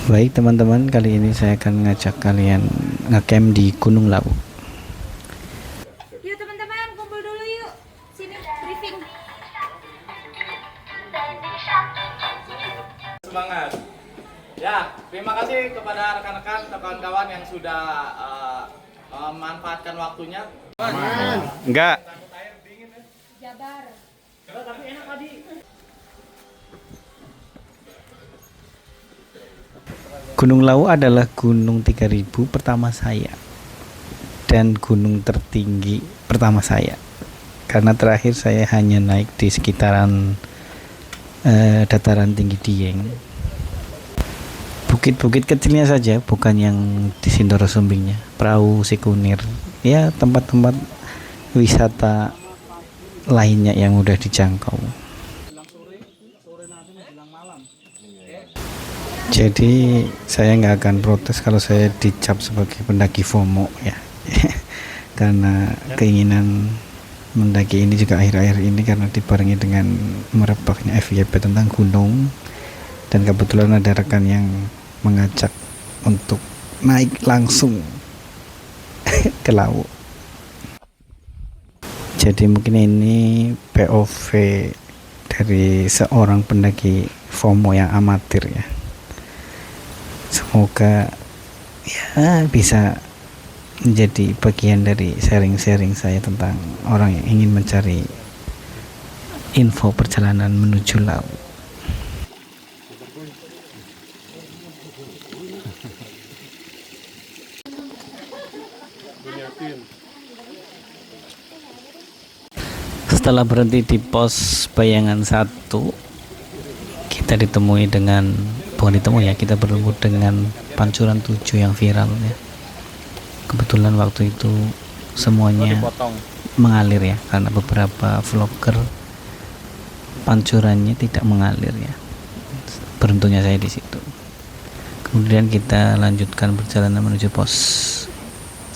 Baik teman-teman, kali ini saya akan ngajak kalian ngecamp di Gunung Lawu. Yuk teman-teman, kumpul dulu yuk. Sini briefing. Semangat. Ya, terima kasih kepada rekan-rekan atau kawan-kawan yang sudah memanfaatkan waktunya. Enggak. Jabar. Gunung Lawu adalah gunung 3000 pertama saya dan gunung tertinggi pertama saya. Karena terakhir saya hanya naik di sekitaran dataran tinggi Dieng. Bukit-bukit kecilnya saja, bukan yang di Sindoro Sumbingnya. Perahu Sikunir, ya tempat-tempat wisata lainnya yang mudah dijangkau. Jadi saya nggak akan protes kalau saya dicap sebagai pendaki FOMO ya. Karena keinginan mendaki ini juga akhir-akhir ini karena dibarengi dengan merebaknya FYP tentang gunung, dan kebetulan ada rekan yang mengajak untuk naik langsung ke Lawu. Jadi mungkin ini POV dari seorang pendaki FOMO yang amatir ya. Semoga ya bisa menjadi bagian dari sharing-sharing saya tentang orang yang ingin mencari info perjalanan menuju Lawu. Setelah berhenti di pos Bayangan 1, kita ditemui dengan, bukan ditemui ya, kita bertemu dengan Pancuran 7 yang viral ya. Kebetulan waktu itu semuanya mengalir ya, karena beberapa vlogger pancurannya tidak mengalir ya. Beruntungnya saya di situ. Kemudian kita lanjutkan perjalanan menuju pos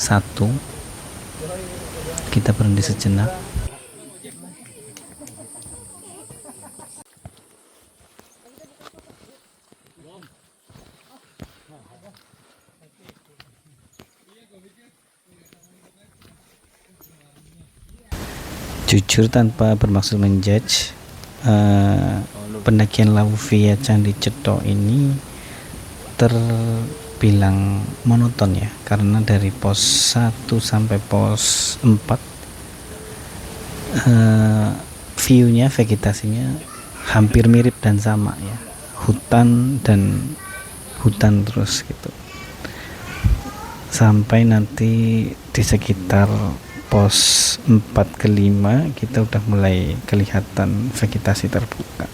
1. Kita berhenti sejenak. Jujur tanpa bermaksud menjudge, pendakian Lawu via Candi Cetho ini terbilang monoton ya, karena dari pos 1 sampai pos 4 view-nya, vegetasinya hampir mirip dan sama ya, hutan dan hutan terus gitu, sampai nanti di sekitar pos 4 ke 5 kita udah mulai kelihatan vegetasi terbuka.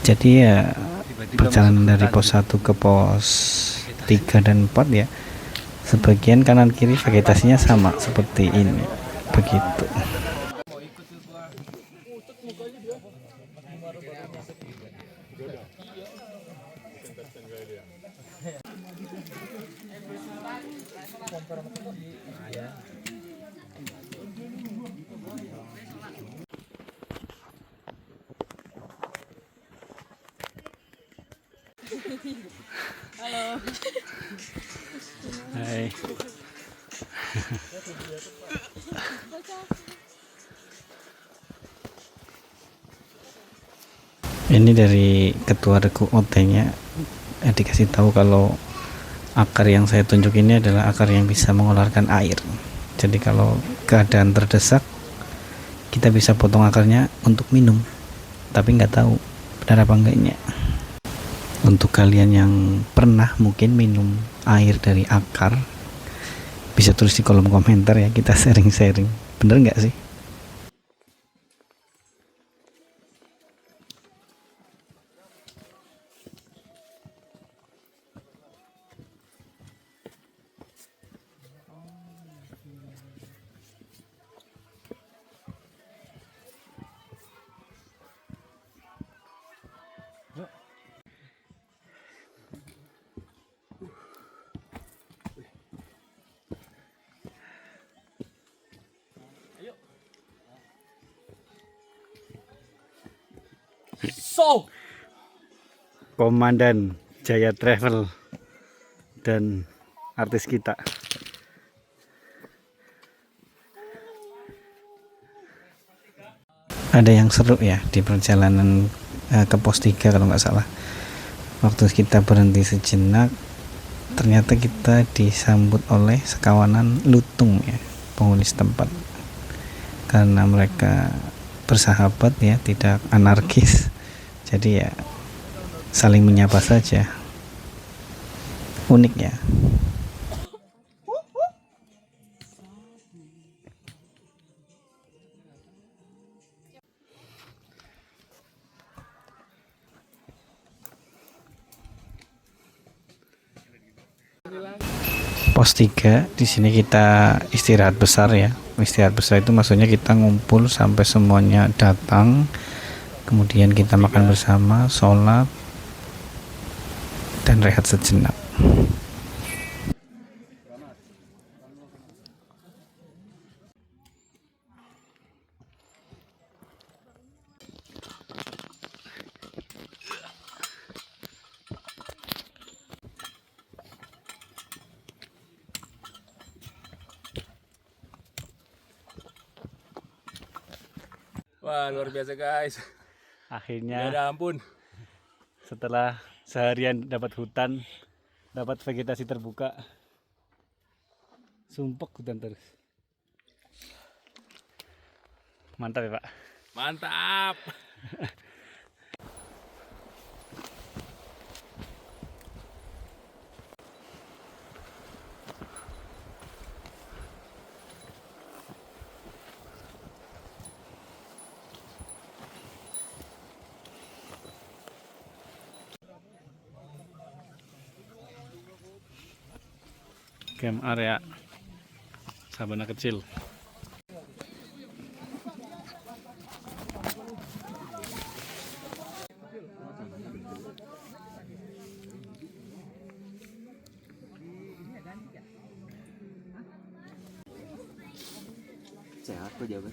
Jadi ya perjalanan dari pos 1 ke pos 3 dan 4 ya, sebagian kanan kiri vegetasinya sama seperti ini begitu. Halo. Hai. Ini dari ketua Regu OT-nya dikasih tahu kalau akar yang saya tunjuk ini adalah akar yang bisa mengeluarkan air. Jadi kalau keadaan terdesak, kita bisa potong akarnya untuk minum. Tapi nggak tahu benar apa enggaknya. Untuk kalian yang pernah mungkin minum air dari akar, bisa tulis di kolom komentar ya, kita sharing-sharing. Bener nggak sih? So, Komandan Jaya Travel. dan artis kita. Ada yang seru ya di perjalanan ke pos 3 kalau nggak salah. Waktu kita berhenti sejenak, ternyata kita disambut oleh sekawanan lutung ya, penghuni setempat. Karena mereka bersahabat ya, tidak anarkis. Jadi ya saling menyapa saja. Unik ya. Pos 3 di sini kita istirahat besar ya. Istirahat besar itu maksudnya kita ngumpul sampai semuanya datang. Kemudian kita makan bersama, sholat, dan rehat sejenak. Wah, luar biasa guys. Akhirnya Ada ampun. setelah seharian dapat hutan, dapat vegetasi terbuka, sumpek hutan terus. Mantap ya Pak. Mantap. Camp area Sabana kecil. Sehat kok jawaban.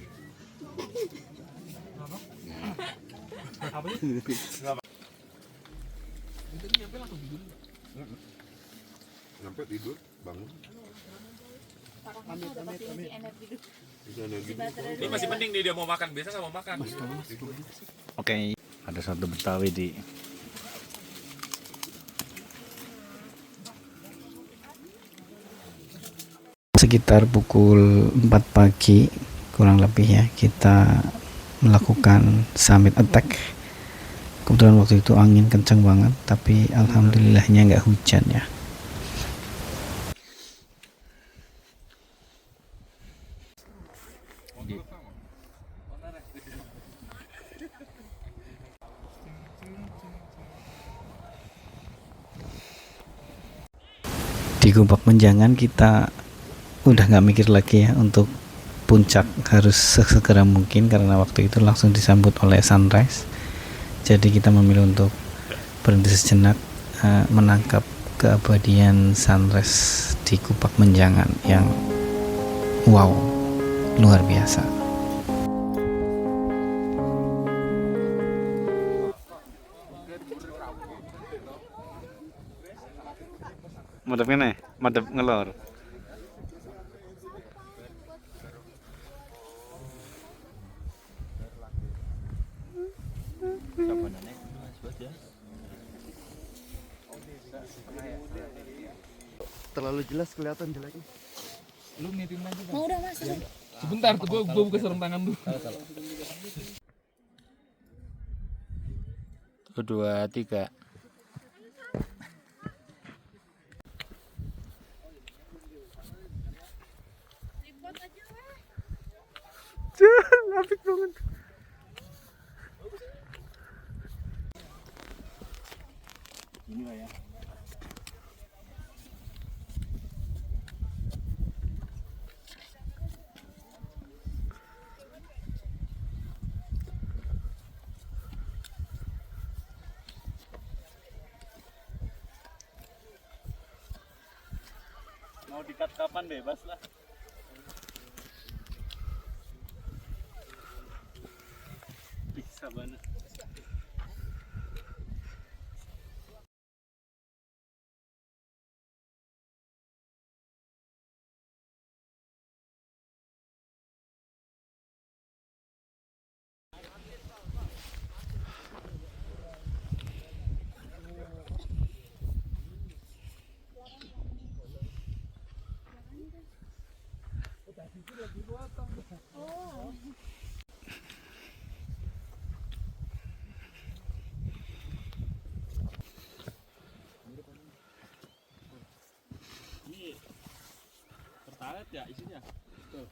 Sampai tidur, bangun. Ini masih mending dia mau makan, biasa nggak mau makan. Oke, ada satu Betawi di sekitar pukul 4 pagi kurang lebih ya, kita melakukan summit attack. Kebetulan waktu itu angin kencang banget, tapi alhamdulillahnya nggak hujan ya. Di Kubak Menjangan kita udah nggak mikir lagi ya untuk puncak, harus sesegera mungkin karena waktu itu langsung disambut oleh sunrise. Jadi kita memilih untuk berhenti sejenak, menangkap keabadian sunrise di Kubak Menjangan yang wow, luar biasa. Madep kene, madep ngelor. Terlalu jelas kelihatan jeleknya. Mau udah mas. Sebentar tuh, gua buka sarung tangan dulu. 2, 3. Apik banget. Inilah ya. Mau dikat kapan bebas lah. Bisa banget. banget ya isinya. Tuh.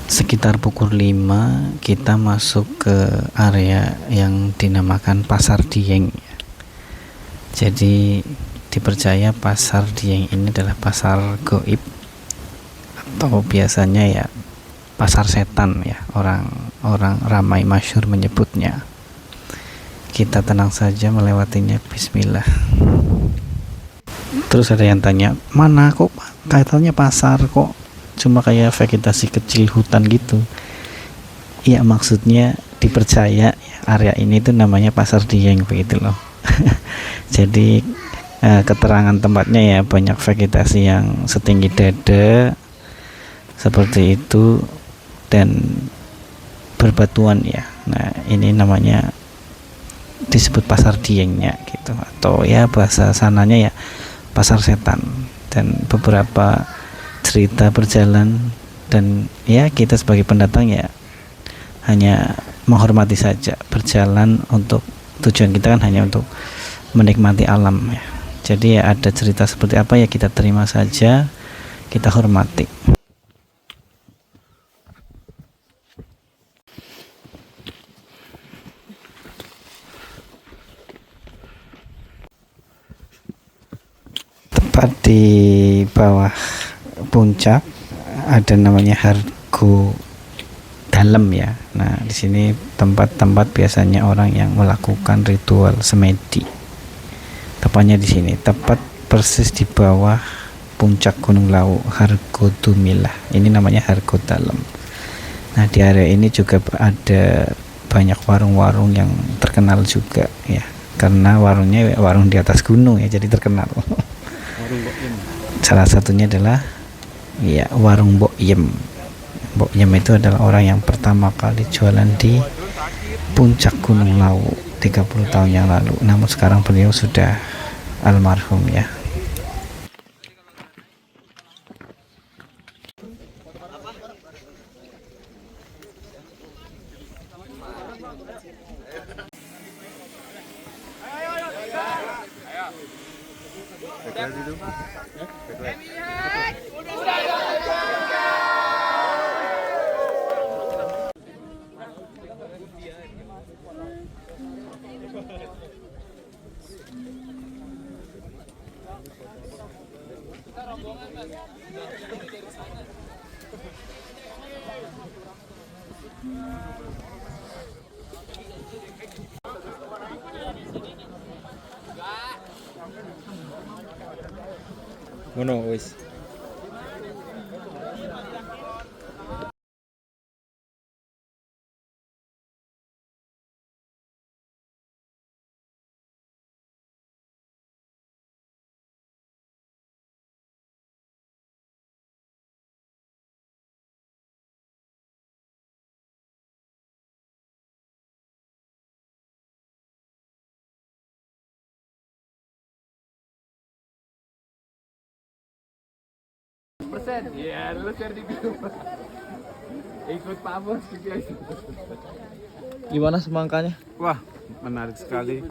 Sekitar pukul 5 kita masuk ke area yang dinamakan Pasar Dieng. Jadi dipercaya Pasar Dieng ini adalah pasar goib atau biasanya ya pasar setan ya, orang ramai masyhur menyebutnya. Kita tenang saja melewatinya, bismillah. Terus ada yang tanya, mana kok kaitannya pasar, kok cuma kayak vegetasi kecil hutan gitu? Iya, maksudnya dipercaya area ini tuh namanya Pasar Dieng begitu loh. Jadi keterangan tempatnya ya banyak vegetasi yang setinggi dada seperti itu dan berbatuan ya. Nah, ini namanya disebut Pasar Diengnya gitu, atau ya bahasa sananya ya pasar setan. Dan beberapa cerita berjalan, dan ya kita sebagai pendatang ya hanya menghormati saja, berjalan untuk tujuan kita kan hanya untuk menikmati alam ya. Jadi ya ada cerita seperti apa ya kita terima saja, kita hormati. Tepat di bawah puncak ada namanya Hargo Dalam ya. Nah, di sini tempat-tempat biasanya orang yang melakukan ritual semedi. Tepatnya di sini, tepat persis di bawah puncak Gunung Lawu, Hargo Dumilah. Ini namanya Hargo Dalam. Nah, di area ini juga ada banyak warung-warung yang terkenal juga ya. Karena warungnya warung di atas gunung ya, jadi terkenal. Salah satunya adalah ya warung Mbok Yem. Mbok Yem itu adalah orang yang pertama kali jualan di puncak Gunung Lawu 30 tahun yang lalu. Namun sekarang beliau sudah almarhum ya. Ngono wis. Iya, lu share di grup. Ikut Pak Bos juga. Gimana semangkanya? Wah, menarik sekali.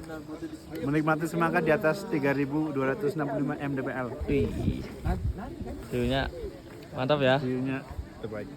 Menikmati semangka di atas 3.265 mdpl. Wih. View-nya mantap ya. View-nya terbaik.